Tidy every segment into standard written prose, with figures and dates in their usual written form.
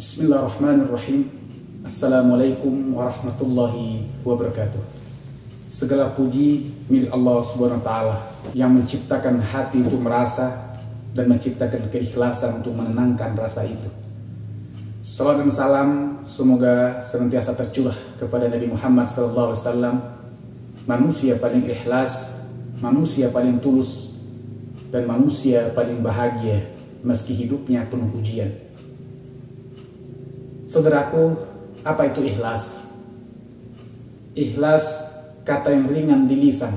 Bismillahirrahmanirrahim. Assalamualaikum warahmatullahi wabarakatuh. Segala puji milik Allah Subhanahu wa Ta'ala yang menciptakan hati untuk merasa dan menciptakan keikhlasan untuk menenangkan rasa itu. Salam dan salam semoga senantiasa tercurah kepada Nabi Muhammad SAW, manusia paling ikhlas, manusia paling tulus, dan manusia paling bahagia meski hidupnya penuh ujian. Saudaraku, apa itu ikhlas? Ikhlas kata yang ringan di lisan,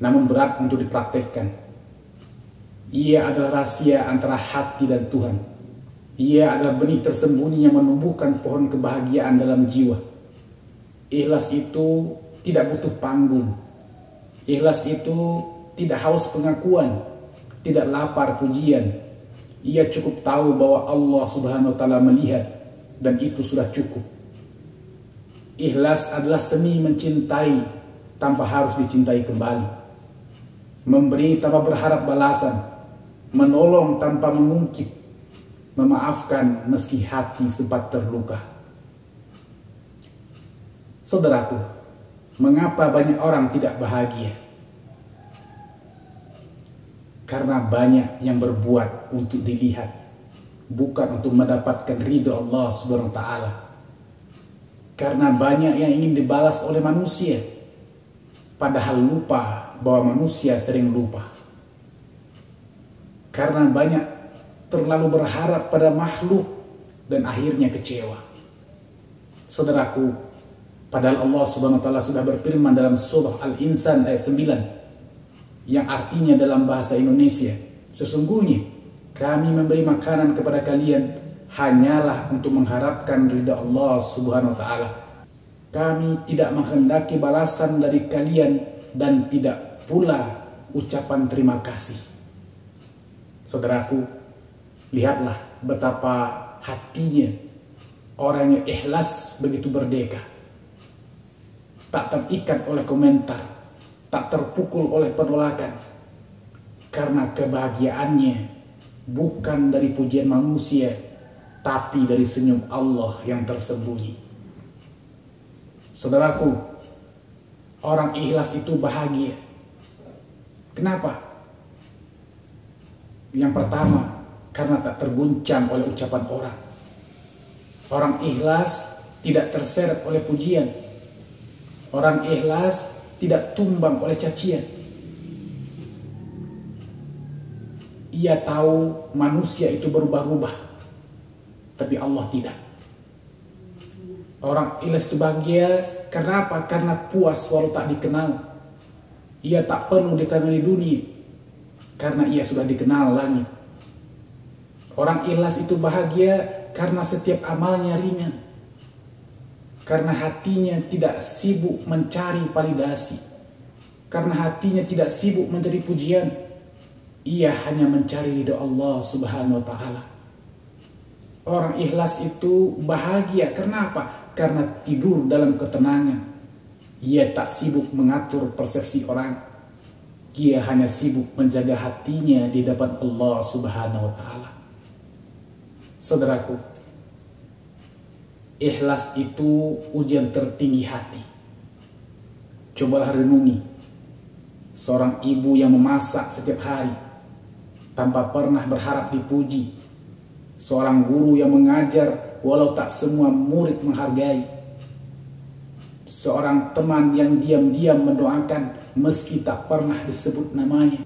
namun berat untuk dipraktekkan. Ia adalah rahasia antara hati dan Tuhan. Ia adalah benih tersembunyi yang menumbuhkan pohon kebahagiaan dalam jiwa. Ikhlas itu tidak butuh panggung. Ikhlas itu tidak haus pengakuan, tidak lapar pujian. Ia cukup tahu bahwa Allah Subhanahu wa Ta'ala melihat, dan itu sudah cukup. Ikhlas adalah seni mencintai tanpa harus dicintai kembali, memberi tanpa berharap balasan, menolong tanpa mengungkit, memaafkan meski hati sempat terluka. Saudaraku, mengapa banyak orang tidak bahagia? Karena banyak yang berbuat untuk dilihat, bukan untuk mendapatkan ridho Allah Subhanahu wa Ta'ala. Karena banyak yang ingin dibalas oleh manusia, padahal lupa bahwa manusia sering lupa. Karena banyak terlalu berharap pada makhluk dan akhirnya kecewa. Saudaraku, padahal Allah Subhanahu wa Ta'ala sudah berfirman dalam surah Al-Insan ayat 9, yang artinya dalam bahasa Indonesia, sesungguhnya kami memberi makanan kepada kalian hanyalah untuk mengharapkan ridha Allah Subhanahu wa Ta'ala. Kami tidak menghendaki balasan dari kalian dan tidak pula ucapan terima kasih. Saudaraku, lihatlah betapa hatinya orang yang ikhlas begitu berdeka, tak terikat oleh komentar, tak terpukul oleh penolakan, karena kebahagiaannya bukan dari pujian manusia, tapi dari senyum Allah yang tersembunyi. Saudaraku, orang ikhlas itu bahagia. Kenapa? Yang pertama, karena tak terguncang oleh ucapan orang. Orang ikhlas tidak terseret oleh pujian. Orang ikhlas tidak tumbang oleh cacian. Ia tahu manusia itu berubah-ubah, tapi Allah tidak. Orang ikhlas itu bahagia karena apa? Karena puas walau tak dikenal. Ia tak perlu dikenali dunia, karena ia sudah dikenal langit. Orang ikhlas itu bahagia karena setiap amalnya ringan, karena hatinya tidak sibuk mencari validasi, karena hatinya tidak sibuk mencari pujian. Ia hanya mencari ridho Allah Subhanahu wa Ta'ala. Orang ikhlas itu bahagia. Kenapa? Karena tidur dalam ketenangan. Ia tak sibuk mengatur persepsi orang. Ia hanya sibuk menjaga hatinya di depan Allah Subhanahu wa Ta'ala. Saudaraku, ikhlas itu ujian tertinggi hati. Cobalah renungi seorang ibu yang memasak setiap hari tanpa pernah berharap dipuji, seorang guru yang mengajar walau tak semua murid menghargai, seorang teman yang diam-diam mendoakan meski tak pernah disebut namanya.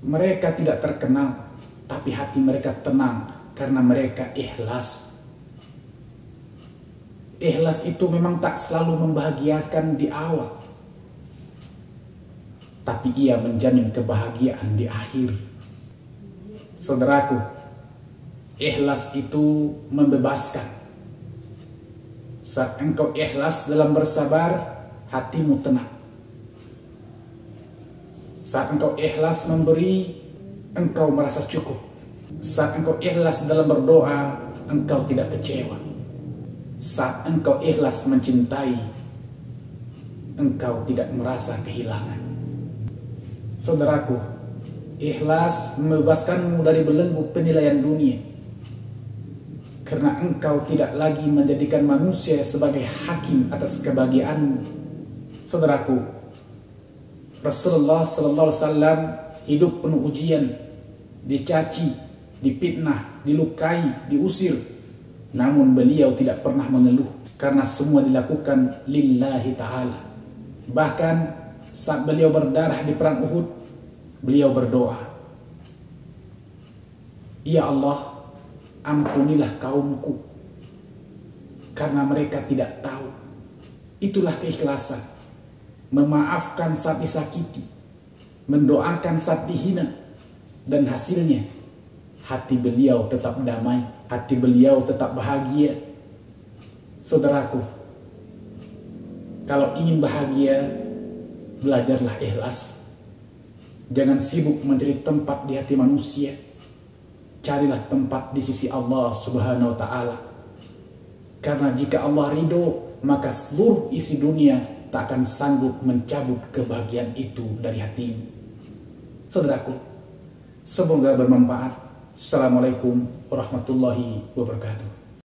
Mereka tidak terkenal, tapi hati mereka tenang karena mereka ikhlas. Ikhlas itu memang tak selalu membahagiakan di awal, tapi ia menjamin kebahagiaan di akhir. Saudaraku, ikhlas itu membebaskan. Saat engkau ikhlas dalam bersabar, hatimu tenang. Saat engkau ikhlas memberi, engkau merasa cukup. Saat engkau ikhlas dalam berdoa, engkau tidak kecewa. Saat engkau ikhlas mencintai, engkau tidak merasa kehilangan. Saudaraku, ikhlas membebaskanmu dari belenggu penilaian dunia. karena engkau tidak lagi menjadikan manusia sebagai hakim atas kebahagiaanmu. Saudaraku, Rasulullah sallallahu alaihi wasallam hidup penuh ujian, dicaci, dipitnah, dilukai, diusir. Namun beliau tidak pernah mengeluh karena semua dilakukan lillahi ta'ala. Bahkan saat beliau berdarah di perang Uhud, beliau berdoa, "Ya Allah, ampunilah kaumku karena mereka tidak tahu." Itulah keikhlasan, memaafkan saat disakiti, mendoakan saat dihina, dan hasilnya hati beliau tetap damai, hati beliau tetap bahagia. Saudaraku, kalau ingin bahagia, belajarlah ikhlas. Jangan sibuk mencari tempat di hati manusia. Carilah tempat di sisi Allah Subhanahu wa ta'ala. Karena jika Allah ridho, maka seluruh isi dunia tak akan sanggup mencabut kebahagiaan itu dari hatimu. Saudaraku, semoga bermanfaat. Assalamualaikum warahmatullahi wabarakatuh.